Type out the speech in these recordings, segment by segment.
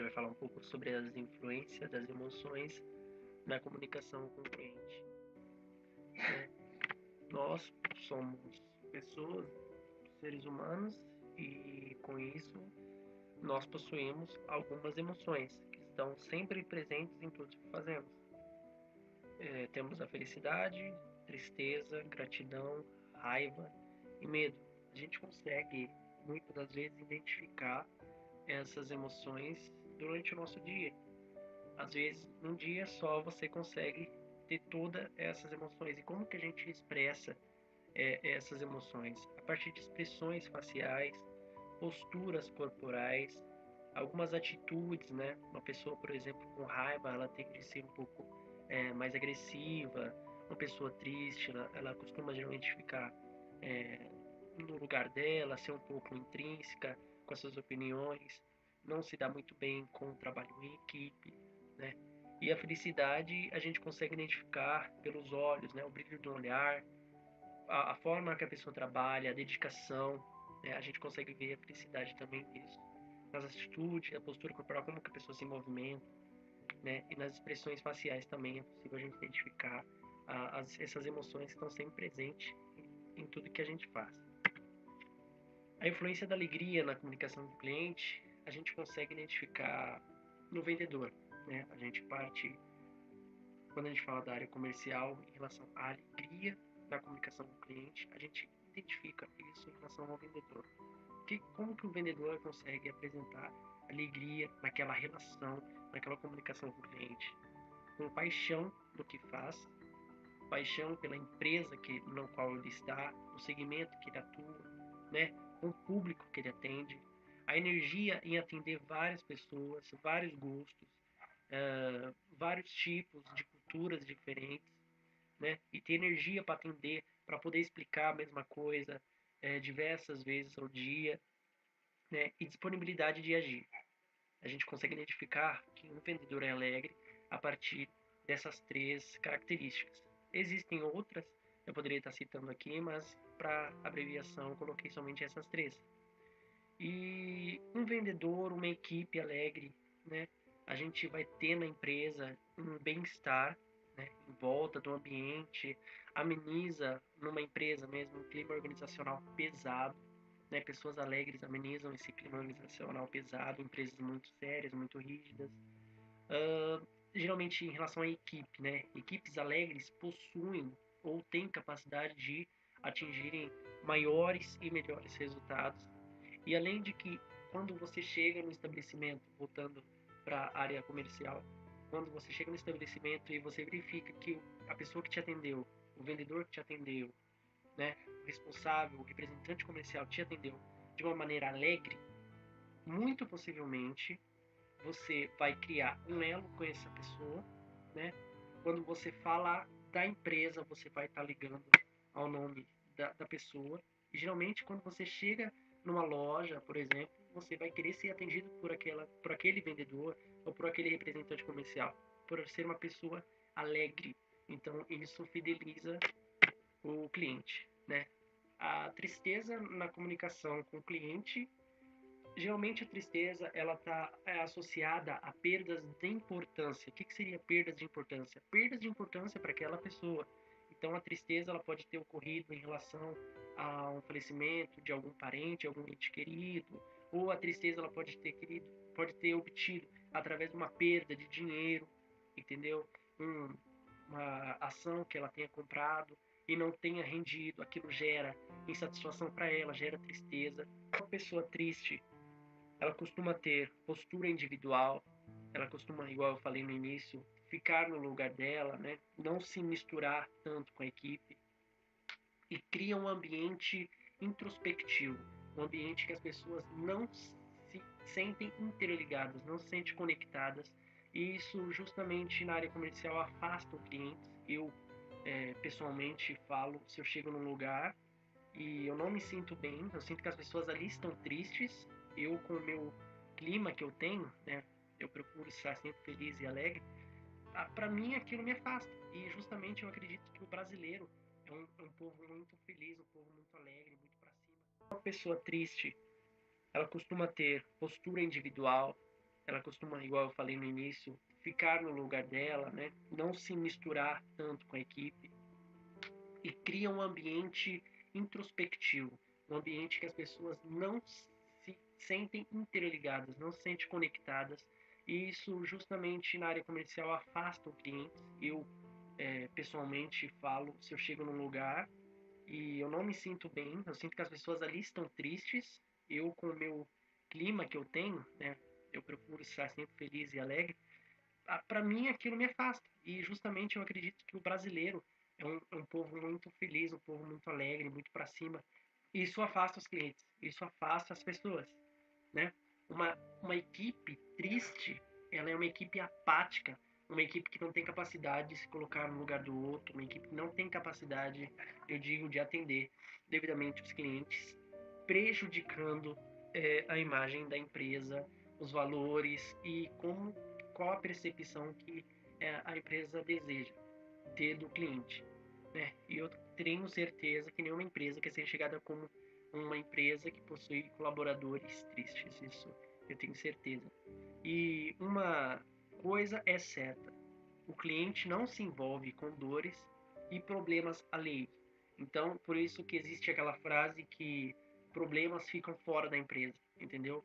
vai falar um pouco sobre as influências das emoções na comunicação com o cliente. Nós somos pessoas, seres humanos, e com isso nós possuímos algumas emoções que estão sempre presentes em tudo que fazemos. Temos a felicidade, tristeza, gratidão, raiva e medo. A gente consegue muitas das vezes identificar essas emoções durante o nosso dia. Às vezes, num dia só você consegue ter todas essas emoções. E como que a gente expressa essas emoções? A partir de expressões faciais, posturas corporais, algumas atitudes, né? Uma pessoa, por exemplo, com raiva, ela tende a ser um pouco mais agressiva. Uma pessoa triste, ela costuma geralmente ficar é, no lugar dela, ser um pouco intrínseca com as suas opiniões, não se dá muito bem com o trabalho em equipe, né? E a felicidade a gente consegue identificar pelos olhos, né? O brilho do olhar, a forma que a pessoa trabalha, a dedicação, né? A gente consegue ver a felicidade também nisso. Nas atitudes, a postura corporal, como que a pessoa se movimenta, né? E nas expressões faciais também é possível a gente identificar essas emoções que estão sempre presentes em tudo que a gente faz. A influência da alegria na comunicação do cliente, a gente consegue identificar no vendedor, né? A gente parte, quando a gente fala da área comercial, em relação à alegria da comunicação com o cliente, a gente identifica isso em relação ao vendedor. Como que o vendedor consegue apresentar alegria naquela relação, naquela comunicação com o cliente? Com paixão do que faz, paixão pela empresa no qual ele está, no segmento que ele atua, né? Com o público que ele atende, a energia em atender várias pessoas, vários gostos, vários tipos de culturas diferentes, né? E ter energia para atender, para poder explicar a mesma coisa diversas vezes ao dia, né? E disponibilidade de agir. A gente consegue identificar que um vendedor é alegre a partir dessas três características. Existem outras, eu poderia estar citando aqui, mas para abreviação eu coloquei somente essas três. E um vendedor, uma equipe alegre, né? A gente vai ter na empresa um bem-estar, né? Em volta do ambiente, ameniza numa empresa mesmo um clima organizacional pesado, né? Pessoas alegres amenizam esse clima organizacional pesado, empresas muito sérias, muito rígidas. Geralmente em relação à equipe, né? Equipes alegres possuem ou têm capacidade de atingirem maiores e melhores resultados. E além de que, quando você chega no estabelecimento, voltando para a área comercial, quando você chega no estabelecimento e você verifica que a pessoa que te atendeu, o vendedor que te atendeu, né, o responsável, o representante comercial te atendeu de uma maneira alegre, muito possivelmente você vai criar um elo com essa pessoa, né? Quando você fala da empresa, você vai estar ligando ao nome da pessoa. E geralmente, quando você chega numa loja, por exemplo, você vai querer ser atendido por aquele vendedor ou por aquele representante comercial, por ser uma pessoa alegre. Então, isso fideliza o cliente, né? A tristeza na comunicação com o cliente, geralmente a tristeza ela está associada a perdas de importância. O que seria perdas de importância? Perdas de importância para aquela pessoa. Então a tristeza ela pode ter ocorrido em relação a um falecimento de algum parente, algum ente querido, ou a tristeza ela pode ter obtido através de uma perda de dinheiro, entendeu? Uma ação que ela tenha comprado e não tenha rendido, aquilo gera insatisfação para ela, gera tristeza. Uma pessoa triste, ela costuma ter postura individual, ela costuma, igual eu falei no início, ficar no lugar dela, né? Não se misturar tanto com a equipe e cria um ambiente introspectivo, um ambiente que as pessoas não se sentem interligadas, não se sentem conectadas, e isso justamente na área comercial afasta o cliente. Eu pessoalmente falo, se eu chego num lugar e eu não me sinto bem, eu sinto que as pessoas ali estão tristes, eu com o meu clima que eu tenho, né, eu procuro estar sempre feliz e alegre, para mim aquilo me afasta. E justamente eu acredito que o brasileiro é um povo muito feliz, um povo muito alegre, muito para cima. Uma pessoa triste, ela costuma ter postura individual, ela costuma, igual eu falei no início, ficar no lugar dela, né? Não se misturar tanto com a equipe e cria um ambiente introspectivo, um ambiente que as pessoas não se sentem interligadas, não se sentem conectadas, e isso justamente na área comercial afasta o cliente. Eu pessoalmente falo, se eu chego num lugar e eu não me sinto bem, eu sinto que as pessoas ali estão tristes, eu com o meu clima que eu tenho, né, eu procuro estar sempre feliz e alegre, para mim aquilo me afasta. E justamente eu acredito que o brasileiro é um povo muito feliz, um povo muito alegre, muito para cima. E isso afasta os clientes, isso afasta as pessoas, né? Uma equipe triste, ela é uma equipe apática, uma equipe que não tem capacidade de se colocar no lugar do outro, uma equipe que não tem capacidade, eu digo, de atender devidamente os clientes, prejudicando a imagem da empresa, os valores e qual a percepção que a empresa deseja ter do cliente, né? E eu tenho certeza que nenhuma empresa quer ser chegada como uma empresa que possui colaboradores tristes, isso eu tenho certeza. E uma coisa é certa, o cliente não se envolve com dores e problemas alheios. Então, por isso que existe aquela frase que problemas ficam fora da empresa, entendeu?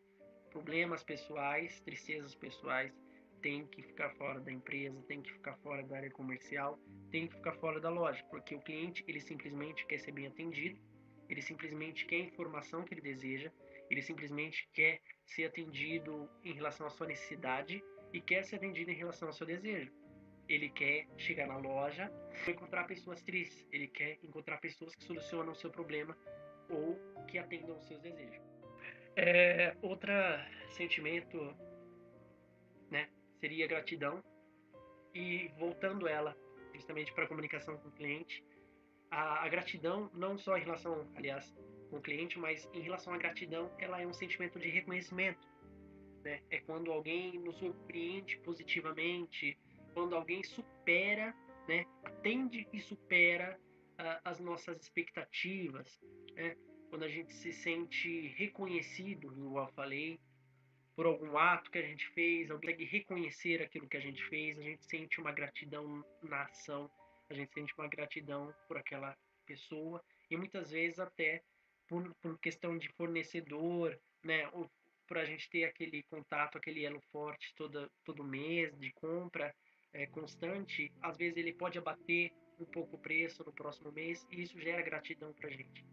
Problemas pessoais, tristezas pessoais, tem que ficar fora da empresa, tem que ficar fora da área comercial, tem que ficar fora da loja, porque o cliente ele simplesmente quer ser bem atendido, ele simplesmente quer a informação que ele deseja, ele simplesmente quer ser atendido em relação à sua necessidade e quer ser atendido em relação ao seu desejo. Ele quer chegar na loja e encontrar pessoas tristes, ele quer encontrar pessoas que solucionam o seu problema ou que atendam os seus desejos. Outro sentimento, né, seria gratidão. E voltando ela justamente para a comunicação com o cliente, a gratidão não só em relação, aliás, com o cliente, mas em relação à gratidão, ela é um sentimento de reconhecimento, né? É quando alguém nos surpreende positivamente, quando alguém supera, né, atende e supera as nossas expectativas, né? Quando a gente se sente reconhecido, igual eu falei, por algum ato que a gente fez, alguém consegue reconhecer aquilo que a gente fez, a gente sente uma gratidão na ação, a gente sente uma gratidão por aquela pessoa e muitas vezes até por questão de fornecedor, né, ou por a gente ter aquele contato, aquele elo forte todo mês de compra constante, às vezes ele pode abater um pouco o preço no próximo mês e isso gera gratidão para a gente,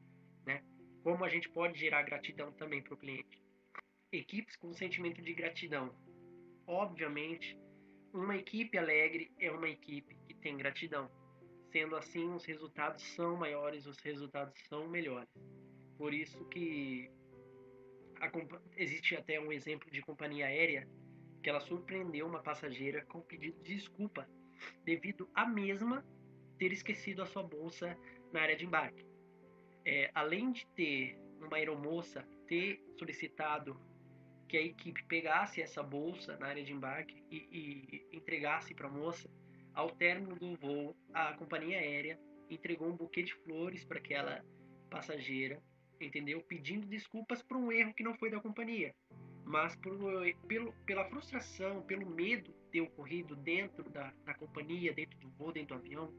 né? Como a gente pode gerar gratidão também para o cliente? Equipes com sentimento de gratidão. Obviamente, uma equipe alegre é uma equipe que tem gratidão. Sendo assim, os resultados são maiores, os resultados são melhores. Por isso que existe até um exemplo de companhia aérea que ela surpreendeu uma passageira com pedido de desculpa devido à mesma ter esquecido a sua bolsa na área de embarque. Além de ter uma aeromoça ter solicitado que a equipe pegasse essa bolsa na área de embarque e entregasse para a moça, ao término do voo, a companhia aérea entregou um buquê de flores para aquela passageira, entendeu? Pedindo desculpas por um erro que não foi da companhia, mas pela frustração, pelo medo de ter ocorrido dentro da companhia, dentro do voo, dentro do avião,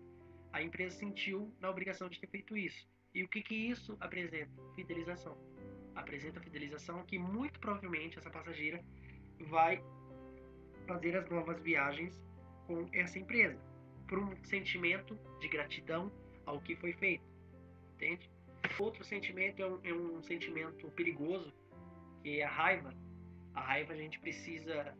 a empresa sentiu na obrigação de ter feito isso. E o que isso apresenta? Fidelização. Apresenta fidelização que muito provavelmente essa passageira vai fazer as novas viagens com essa empresa, por um sentimento de gratidão ao que foi feito, entende? Outro sentimento é um sentimento perigoso, que é a raiva. A raiva a gente precisa,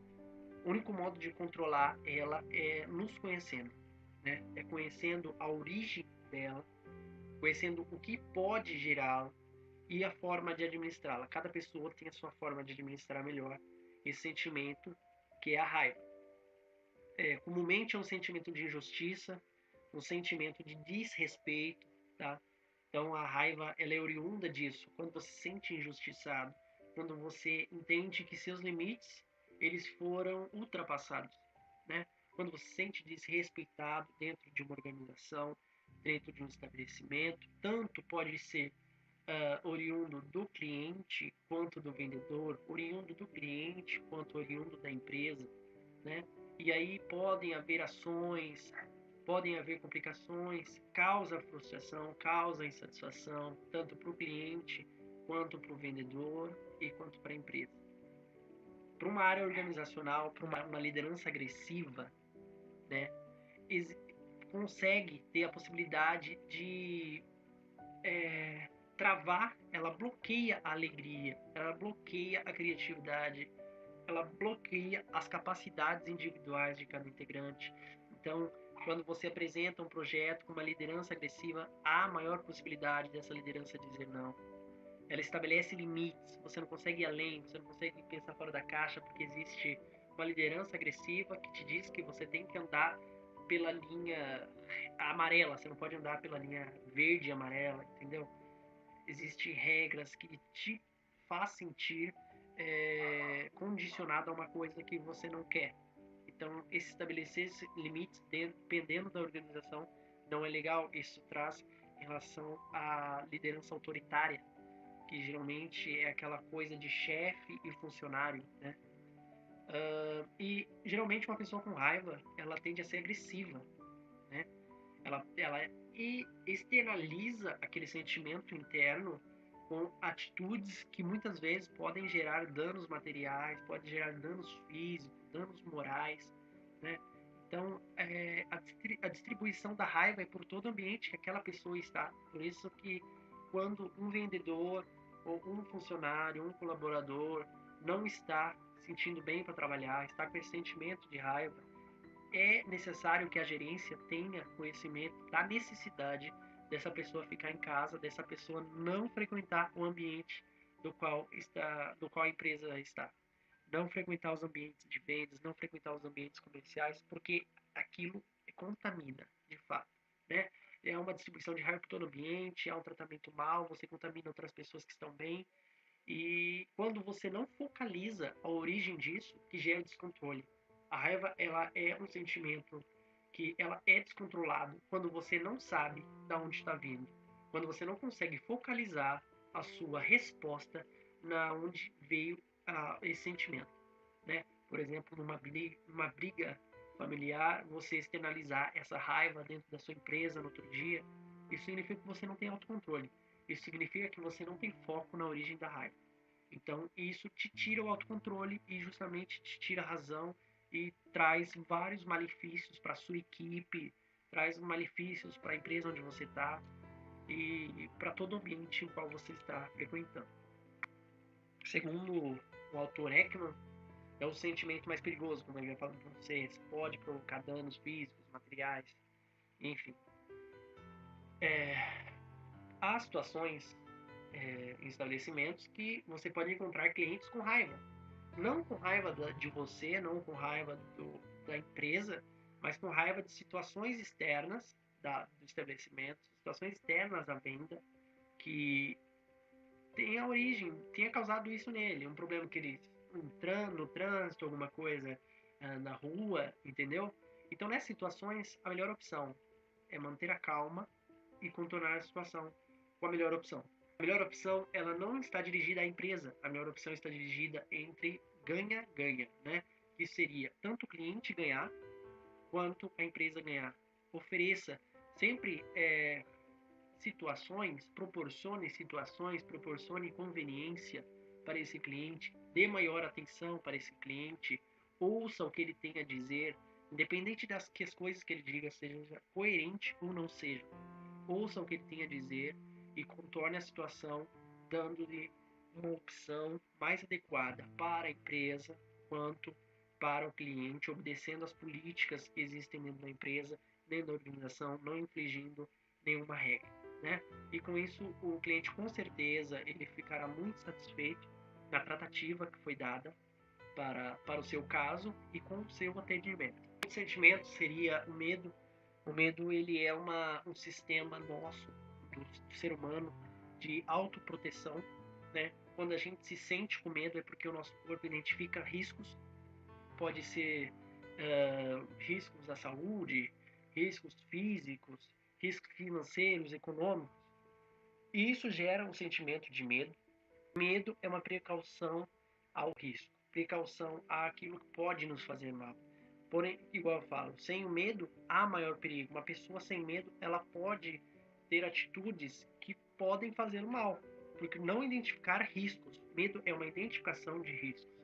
o único modo de controlar ela é nos conhecendo, né? É conhecendo a origem dela, conhecendo o que pode gerá-la e a forma de administrá-la. Cada pessoa tem a sua forma de administrar melhor esse sentimento que é a raiva. Comumente é um sentimento de injustiça, um sentimento de desrespeito, tá? Então a raiva ela é oriunda disso. Quando você se sente injustiçado, quando você entende que seus limites eles foram ultrapassados, né? Quando você se sente desrespeitado dentro de uma organização, dentro de um estabelecimento, tanto pode ser oriundo do cliente quanto do vendedor, oriundo do cliente quanto oriundo da empresa, né? E aí podem haver ações, podem haver complicações, causa frustração, causa insatisfação, tanto para o cliente quanto para o vendedor e quanto para a empresa. Para uma área organizacional, para uma liderança agressiva, né, consegue ter a possibilidade de travar, ela bloqueia a alegria, ela bloqueia a criatividade, ela bloqueia as capacidades individuais de cada integrante. Então, quando você apresenta um projeto com uma liderança agressiva, há maior possibilidade dessa liderança dizer não. Ela estabelece limites, você não consegue ir além, você não consegue pensar fora da caixa, porque existe uma liderança agressiva que te diz que você tem que andar pela linha amarela, você não pode andar pela linha verde e amarela, entendeu? Existem regras que te faz sentir condicionado a uma coisa que você não quer. Então, estabelecer limites dependendo da organização não é legal. Isso traz em relação à liderança autoritária, que geralmente é aquela coisa de chefe e funcionário, né? E geralmente uma pessoa com raiva, ela tende a ser agressiva, né? Ela externaliza aquele sentimento interno com atitudes que muitas vezes podem gerar danos materiais, podem gerar danos físicos, danos morais, né? Então, a distribuição da raiva é por todo o ambiente que aquela pessoa está. Por isso que quando um vendedor ou um funcionário, um colaborador não está se sentindo bem para trabalhar, está com esse sentimento de raiva, é necessário que a gerência tenha conhecimento da necessidade dessa pessoa ficar em casa, dessa pessoa não frequentar o ambiente do qual a empresa está. Não frequentar os ambientes de vendas, não frequentar os ambientes comerciais, porque aquilo contamina, de fato, né? É uma distribuição de raiva por todo o ambiente, há um tratamento mal, você contamina outras pessoas que estão bem, e quando você não focaliza a origem disso, que gera descontrole. A raiva, ela é um sentimento que ela é descontrolado quando você não sabe de onde está vindo. Quando você não consegue focalizar a sua resposta na onde veio esse sentimento, né? Por exemplo, numa briga familiar, você externalizar essa raiva dentro da sua empresa no outro dia, isso significa que você não tem autocontrole. Isso significa que você não tem foco na origem da raiva. Então, isso te tira o autocontrole e justamente te tira a razão e traz vários malefícios para a sua equipe, traz malefícios para a empresa onde você está e para todo o ambiente em qual você está frequentando. Segundo o autor Ekman, é o sentimento mais perigoso, como ele vai falando para vocês. Pode provocar danos físicos, materiais, enfim. Há situações em estabelecimentos que você pode encontrar clientes com raiva. Não com raiva de você, não com raiva da empresa, mas com raiva de situações externas do estabelecimento, situações externas à venda, que tenha origem, tenha causado isso nele, um problema que ele entrando no trânsito, alguma coisa na rua, entendeu? Então, nessas situações, a melhor opção é manter a calma e contornar a situação com a melhor opção. A melhor opção, ela não está dirigida à empresa, a melhor opção está dirigida entre ganha-ganha, né? Que seria tanto o cliente ganhar, quanto a empresa ganhar. Ofereça sempre situações, proporcione conveniência para esse cliente, dê maior atenção para esse cliente, ouça o que ele tem a dizer, independente das que as coisas que ele diga sejam coerentes ou não sejam. Ouça o que ele tem a dizer e contorne a situação, dando-lhe uma opção mais adequada para a empresa quanto para o cliente, obedecendo às políticas que existem dentro da empresa, dentro da organização, não infringindo nenhuma regra, né? E com isso o cliente com certeza ele ficará muito satisfeito na tratativa que foi dada para o seu caso e com o seu atendimento. O sentimento seria o medo. O medo ele é um sistema nosso do ser humano de autoproteção, né? Quando a gente se sente com medo é porque o nosso corpo identifica riscos, pode ser riscos à saúde, riscos físicos, riscos financeiros, econômicos. E isso gera um sentimento de medo. Medo é uma precaução ao risco, precaução àquilo que pode nos fazer mal. Porém, igual eu falo, sem o medo há maior perigo. Uma pessoa sem medo, ela pode ter atitudes que podem fazê-lo mal, porque não identificar riscos. Medo é uma identificação de riscos,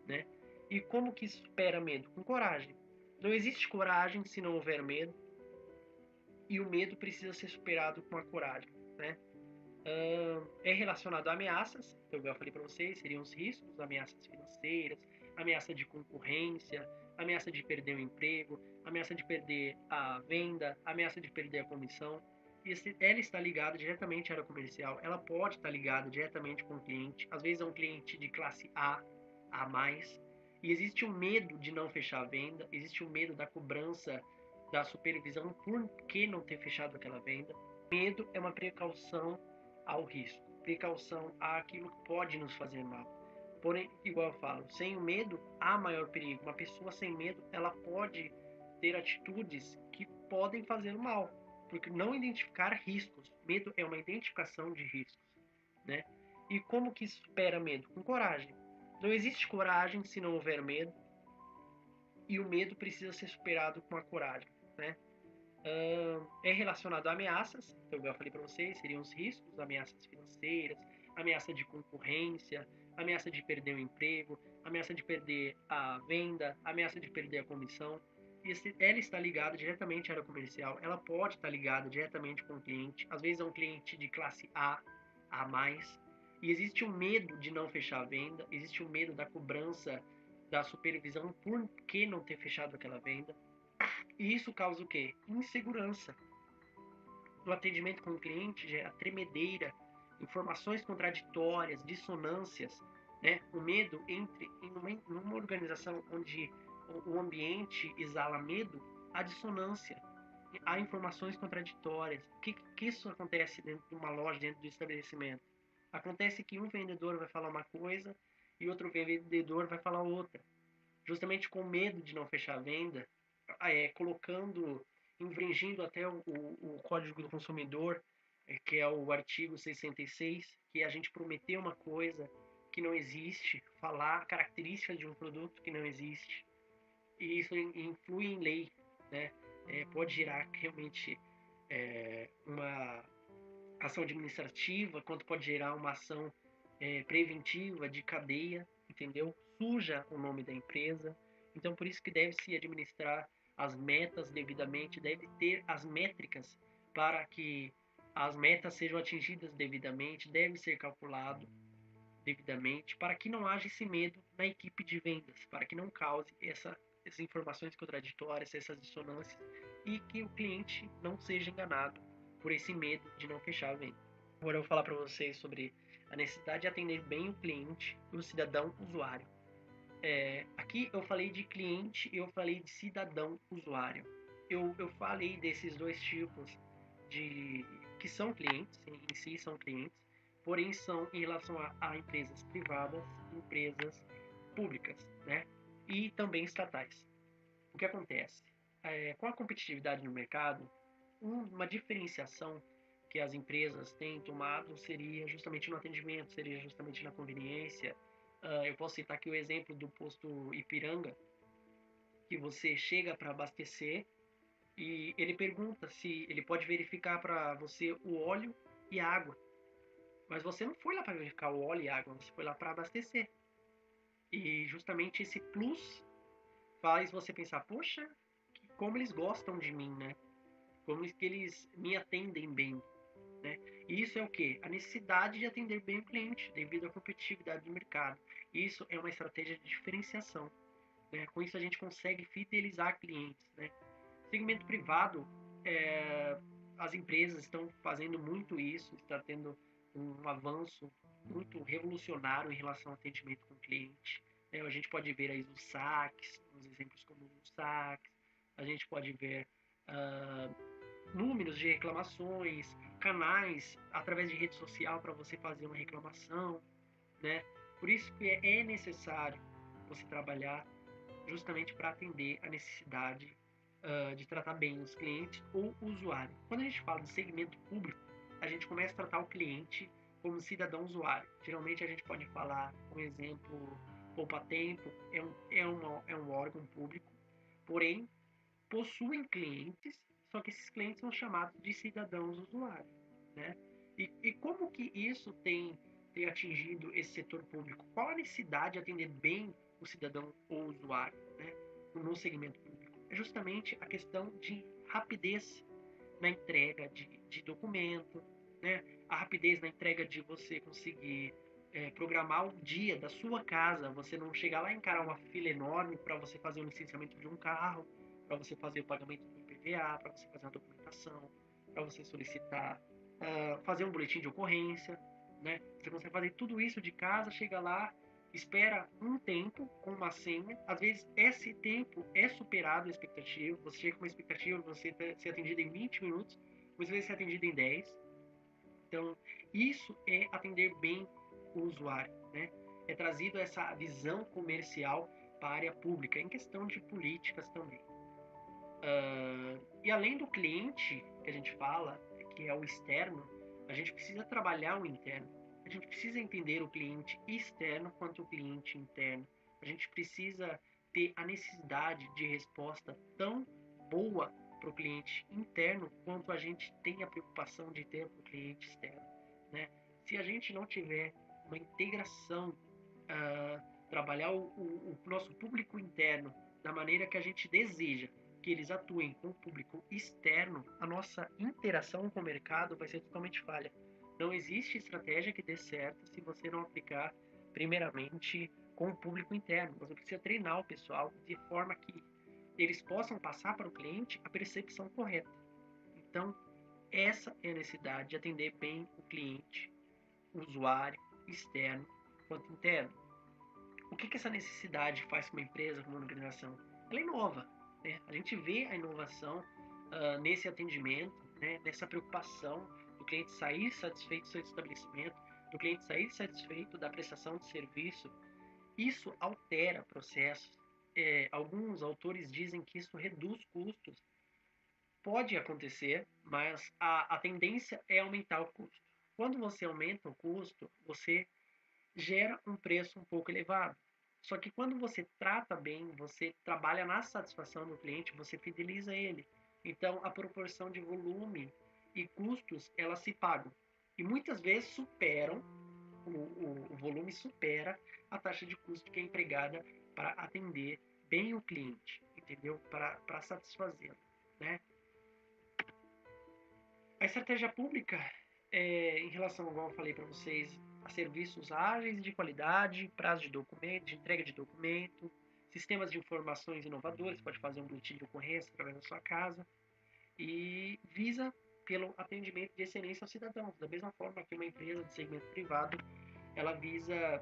né? E como que supera medo? Com coragem. Não existe coragem se não houver medo, e o medo precisa ser superado com a coragem, né? É relacionado a ameaças, que eu já falei para vocês, seriam os riscos, ameaças financeiras, ameaça de concorrência, ameaça de perder o emprego, ameaça de perder a venda, ameaça de perder a comissão. Ela está ligada diretamente à área comercial, ela pode estar ligada diretamente com o cliente, às vezes é um cliente de classe A mais, e existe o medo de não fechar a venda, existe o medo da cobrança da supervisão por que não ter fechado aquela venda. Medo é uma precaução ao risco, precaução àquilo que pode nos fazer mal. Porém, igual eu falo, sem o medo há maior perigo. Uma pessoa sem medo, ela pode ter atitudes que podem fazê-lo mal, porque não identificar riscos. Medo é uma identificação de riscos, né? E como que supera medo? Com coragem. Não existe coragem se não houver medo, e o medo precisa ser superado com a coragem, né? É relacionado a ameaças, que eu já falei para vocês, seriam os riscos, ameaças financeiras, ameaça de concorrência, ameaça de perder o emprego, ameaça de perder a venda, ameaça de perder a comissão. Ela está ligada diretamente à área comercial, ela pode estar ligada diretamente com o cliente, às vezes é um cliente de classe A mais, e existe o medo de não fechar a venda, existe o medo da cobrança da supervisão por que não ter fechado aquela venda. E isso causa o quê? Insegurança. No atendimento com o cliente, gera tremedeira, informações contraditórias, dissonâncias, né? O medo entre numa organização onde o ambiente exala medo, há dissonância, há informações contraditórias. O que isso acontece dentro de uma loja, dentro do estabelecimento? Acontece que um vendedor vai falar uma coisa e outro vendedor vai falar outra. Justamente com medo de não fechar a venda, colocando, infringindo até o Código do Consumidor, que é o artigo 66, que a gente prometeu uma coisa que não existe, falar características de um produto que não existe, e isso influi em lei, né? Pode gerar realmente uma ação administrativa, quanto pode gerar uma ação preventiva de cadeia, entendeu? Suja o nome da empresa. Então, por isso que deve se administrar as metas devidamente, deve ter as métricas para que as metas sejam atingidas devidamente, deve ser calculado devidamente, para que não haja esse medo na equipe de vendas, para que não cause essas informações contraditórias, essas dissonâncias, e que o cliente não seja enganado por esse medo de não fechar a venda. Agora eu vou falar para vocês sobre a necessidade de atender bem o cliente e o cidadão usuário. Aqui eu falei de cliente e eu falei de cidadão usuário. Eu falei desses dois tipos de que são clientes, em si são clientes, porém são em relação a empresas privadas, empresas públicas, né? E também estatais. O que acontece? Com a competitividade no mercado, uma diferenciação que as empresas têm tomado seria justamente no atendimento, seria justamente na conveniência. Eu posso citar aqui o exemplo do posto Ipiranga, que você chega para abastecer e ele pergunta se ele pode verificar para você o óleo e a água. Mas você não foi lá para verificar o óleo e a água, você foi lá para abastecer. E justamente esse plus faz você pensar, poxa, como eles gostam de mim, né? Como que eles me atendem bem, né? E isso é o quê? A necessidade de atender bem o cliente devido à competitividade do mercado. Isso é uma estratégia de diferenciação, né? Com isso a gente consegue fidelizar clientes, né? Segmento privado, as empresas estão fazendo muito isso, está tendo um avanço muito revolucionário em relação ao atendimento com o cliente. A gente pode ver aí os saques, uns exemplos como os saques, a gente pode ver números de reclamações, canais através de rede social para você fazer uma reclamação, né? Por isso que é necessário você trabalhar justamente para atender a necessidade de tratar bem os clientes ou o usuário. Quando a gente fala de segmento público, a a gente começa a tratar o cliente como cidadão usuário. Geralmente a gente pode falar, um exemplo, Poupa Tempo é um órgão público, porém possuem clientes, só que esses clientes são chamados de cidadãos usuários, né? E como que isso tem atingido esse setor público? Qual a necessidade de atender bem o cidadão ou usuário, né, no segmento público? É justamente a questão de rapidez na entrega de documento, né? A rapidez na entrega de você conseguir programar o dia da sua casa, você não chegar lá e encarar uma fila enorme para você fazer o licenciamento de um carro, para você fazer o pagamento do IPVA, para você fazer a documentação, para você solicitar, fazer um boletim de ocorrência, né? Você consegue fazer tudo isso de casa, chega lá, espera um tempo com uma senha, às vezes esse tempo é superado a expectativa, você chega com uma expectativa de você ser atendido em 20 minutos, muitas vezes ser atendido em 10. Então, isso é atender bem o usuário, né? É trazido essa visão comercial para a área pública, em questão de políticas também. E além do cliente que a gente fala, que é o externo, a gente precisa trabalhar o interno. A gente precisa entender o cliente externo quanto o cliente interno. A gente precisa ter a necessidade de resposta tão boa para o cliente interno quanto a gente tem a preocupação de ter para o cliente externo, né? Se a gente não tiver uma integração, trabalhar o nosso público interno da maneira que a gente deseja que eles atuem com o público externo, a nossa interação com o mercado vai ser totalmente falha. Não existe estratégia que dê certo se você não aplicar, primeiramente, com o público interno. Você precisa treinar o pessoal de forma que eles possam passar para o cliente a percepção correta. Então, essa é a necessidade de atender bem o cliente, o usuário, externo quanto interno. O que essa necessidade faz com uma empresa, com uma organização? Ela inova, né? A gente vê a inovação nesse atendimento, né? Nessa preocupação do cliente sair satisfeito do seu estabelecimento, do cliente sair satisfeito da prestação de serviço. Isso altera processos. Alguns autores dizem que isso reduz custos. Pode acontecer, mas a tendência é aumentar o custo. Quando você aumenta o custo, você gera um preço um pouco elevado. Só que quando você trata bem, você trabalha na satisfação do cliente, você fideliza ele. Então, a proporção de volume e custos, elas se pagam. E muitas vezes superam, o volume supera a taxa de custo que é empregada para atender bem o cliente, entendeu? Para satisfazê-lo, né? A estratégia pública, em relação, igual eu falei para vocês, a serviços ágeis de qualidade, prazo de documento, de entrega de documento, sistemas de informações inovadores, pode fazer um boletim de ocorrência através da sua casa, e visa pelo atendimento de excelência aos cidadãos. Da mesma forma que uma empresa de segmento privado, ela visa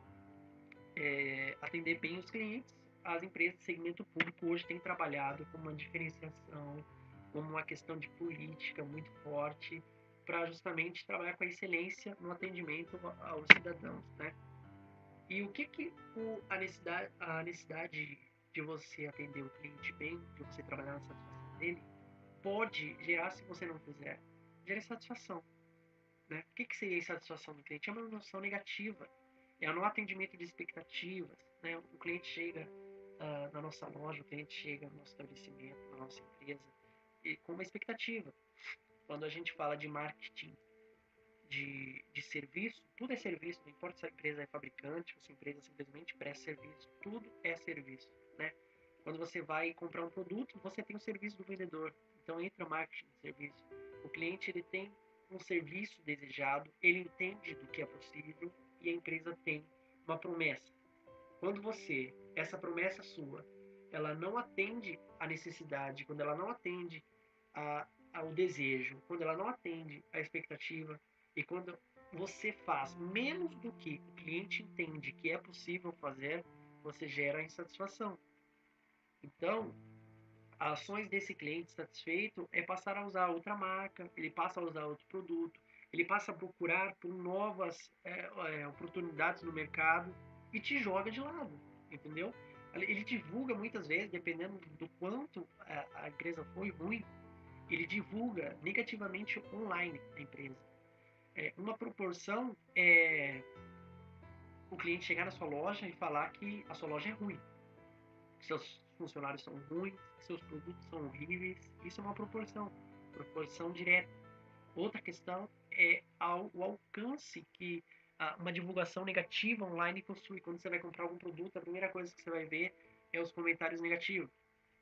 atender bem os clientes, as empresas de segmento público hoje têm trabalhado com uma diferenciação, com uma questão de política muito forte, para justamente trabalhar com a excelência no atendimento aos cidadãos, né? E o que a necessidade de você atender o cliente bem, de você trabalhar na satisfação dele, pode gerar se você não fizer? Gera insatisfação, né? O que seria a insatisfação do cliente? É uma emoção negativa, é no atendimento de expectativas, né? O cliente chega na nossa loja, o cliente chega no nosso estabelecimento, na nossa empresa, e com uma expectativa. Quando a gente fala de marketing de serviço, tudo é serviço, não importa se a empresa é fabricante ou se a empresa simplesmente presta serviço, tudo é serviço, né? Quando você vai comprar um produto, você tem o serviço do vendedor, então entra marketing de serviço. O cliente ele tem um serviço desejado, ele entende do que é possível e a empresa tem uma promessa. Quando essa promessa sua, ela não atende à necessidade, quando ela não atende ao desejo, quando ela não atende à expectativa, e quando você faz menos do que o cliente entende que é possível fazer, você gera insatisfação. Então, as ações desse cliente satisfeito é passar a usar outra marca, ele passa a usar outro produto, ele passa a procurar por novas oportunidades no mercado e te joga de lado, entendeu? Ele divulga muitas vezes, dependendo do quanto a empresa foi ruim, ele divulga negativamente online a empresa. Uma proporção é o cliente chegar na sua loja e falar que a sua loja é ruim, que seus funcionários são ruins, que seus produtos são horríveis. Isso é uma proporção direta. Outra questão é o alcance que uma divulgação negativa online possui. Quando você vai comprar algum produto, a primeira coisa que você vai ver é os comentários negativos.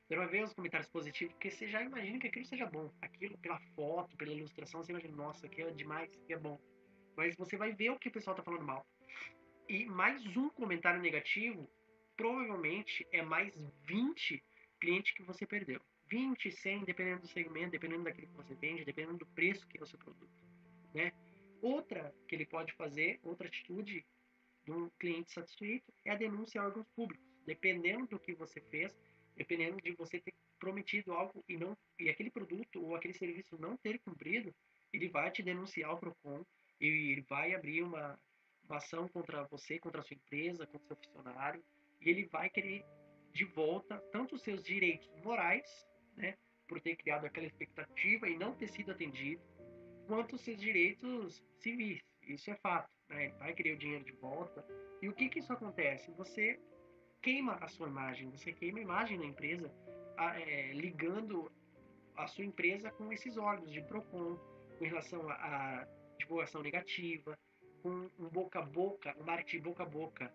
Você não vai ver os comentários positivos, porque você já imagina que aquilo seja bom. Aquilo, pela foto, pela ilustração, você imagina, nossa, aqui é demais, aqui é bom. Mas você vai ver o que o pessoal está falando mal. E mais um comentário negativo, provavelmente é mais 20 clientes que você perdeu. 20, 100, dependendo do segmento, dependendo daquilo que você vende, dependendo do preço que é o seu produto, né? Outra que ele pode fazer, outra atitude de um cliente satisfeito é a denúncia a órgãos públicos. Dependendo do que você fez, dependendo de você ter prometido algo e aquele produto ou aquele serviço não ter cumprido, ele vai te denunciar ao Procon e ele vai abrir uma ação contra você, contra a sua empresa, contra o seu funcionário, e ele vai querer de volta tanto os seus direitos morais, né, por ter criado aquela expectativa e não ter sido atendido, quanto os seus direitos civis. Isso é fato, né? Ele vai querer o dinheiro de volta. E o que que isso acontece? Você queima a sua imagem, você queima a imagem da empresa, ligando a sua empresa com esses órgãos de PROCON, com relação à divulgação negativa, com um boca a boca, um marketing boca a boca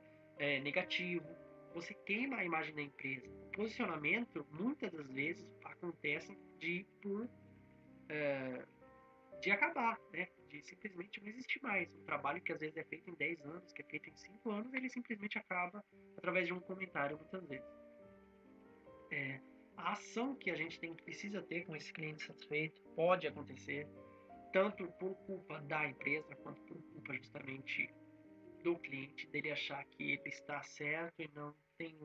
negativo. Você queima a imagem da empresa. O posicionamento, muitas das vezes, acontece de acabar, né? De simplesmente não existir mais. Um trabalho que às vezes é feito em 10 anos, que é feito em 5 anos, ele simplesmente acaba através de um comentário, muitas vezes. A ação que a gente precisa ter com esse cliente satisfeito pode acontecer tanto por culpa da empresa, quanto por culpa justamente do cliente, dele achar que ele está certo e não tem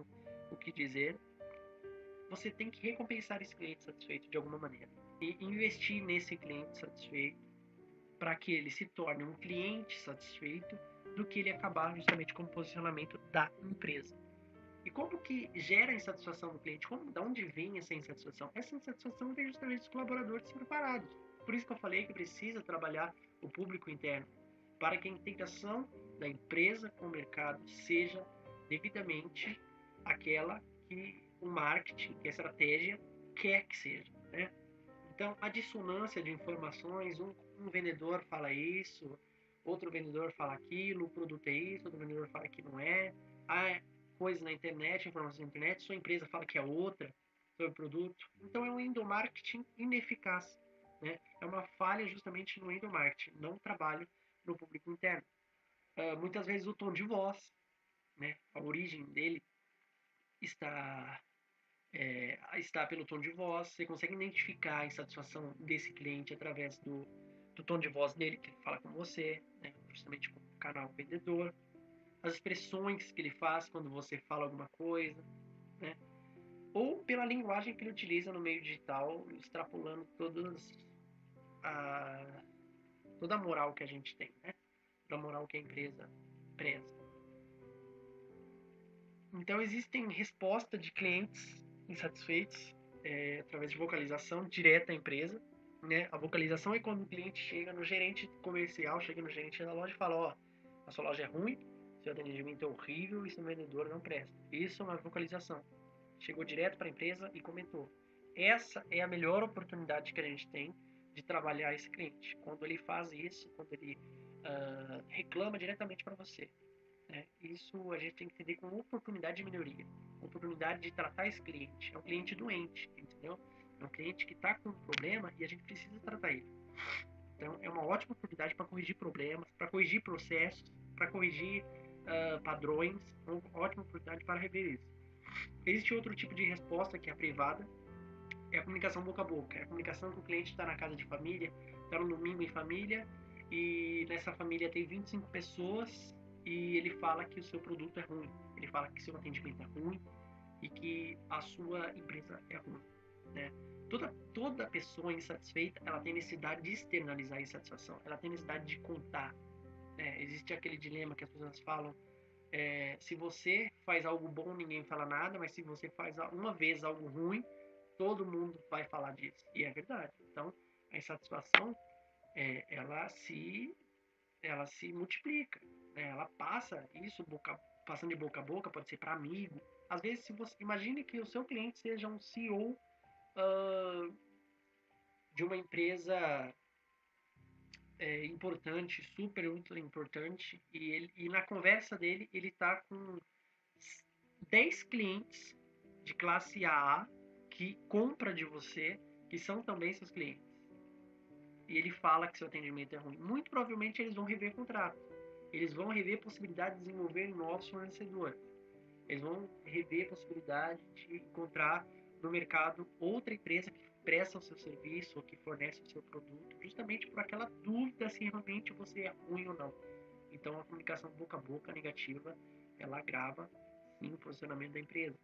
o que dizer. Você tem que recompensar esse cliente satisfeito de alguma maneira e investir nesse cliente satisfeito para que ele se torne um cliente satisfeito do que ele acabar justamente com o posicionamento da empresa. E como que gera a insatisfação do cliente? De onde vem essa insatisfação? Essa insatisfação vem justamente dos colaboradores despreparados. Por isso que eu falei que precisa trabalhar o público interno, para que a integração da empresa com o mercado seja devidamente aquela que o marketing, que a estratégia quer que seja, né? Então, a dissonância de informações, um vendedor fala isso, outro vendedor fala aquilo, o produto é isso, outro vendedor fala que não é, há coisa na internet, informação na internet, sua empresa fala que é outra sobre o produto. Então, é um endomarketing ineficaz, né? É uma falha justamente no endomarketing, não trabalho no público interno. Muitas vezes o tom de voz, né? A origem dele está está pelo tom de voz, você consegue identificar a insatisfação desse cliente através do tom de voz dele, que ele fala com você, né, justamente como canal vendedor, as expressões que ele faz quando você fala alguma coisa, né, ou pela linguagem que ele utiliza no meio digital, extrapolando a, toda a moral que a gente tem, né, toda a moral que a empresa preza. Então, existem respostas de clientes insatisfeitos através de vocalização direta à empresa. Né? A vocalização é quando o cliente chega no gerente comercial, chega no gerente da loja e fala: ó, a sua loja é ruim, seu atendimento é horrível e seu vendedor não presta. Isso é uma vocalização. Chegou direto para a empresa e comentou. Essa é a melhor oportunidade que a gente tem de trabalhar esse cliente. Quando ele faz isso, quando ele reclama diretamente para você. Né? Isso a gente tem que entender como oportunidade de melhoria, oportunidade de tratar esse cliente. É um cliente doente, entendeu? É um cliente que está com um problema e a gente precisa tratar ele. Então, é uma ótima oportunidade para corrigir problemas, para corrigir processos, para corrigir padrões. É uma ótima oportunidade para rever isso. Existe outro tipo de resposta que é a privada, é a comunicação boca a boca. É a comunicação que o cliente está na casa de família, está no domingo em família, e nessa família tem 25 pessoas e ele fala que o seu produto é ruim, ele fala que seu atendimento é ruim e que a sua empresa é ruim, né? Toda pessoa insatisfeita, ela tem necessidade de externalizar a insatisfação, ela tem necessidade de contar, né? Existe aquele dilema que as pessoas falam, se você faz algo bom, ninguém fala nada, mas se você faz uma vez algo ruim, todo mundo vai falar disso. E é verdade. Então, a insatisfação, ela se ela se multiplica, né? Ela passa isso, passando de boca a boca, pode ser para amigo. Às vezes, se você imagine que o seu cliente seja um CEO de uma empresa importante, super ultra importante, e na conversa dele ele está com 10 clientes de classe A que compra de você, que são também seus clientes. E ele fala que seu atendimento é ruim. Muito provavelmente eles vão rever contrato. Eles vão rever a possibilidade de desenvolver novos fornecedores. Eles vão rever a possibilidade de encontrar no mercado outra empresa que presta o seu serviço ou que fornece o seu produto, justamente por aquela dúvida se realmente você é ruim ou não. Então, a comunicação boca a boca negativa, ela agrava sim o posicionamento da empresa.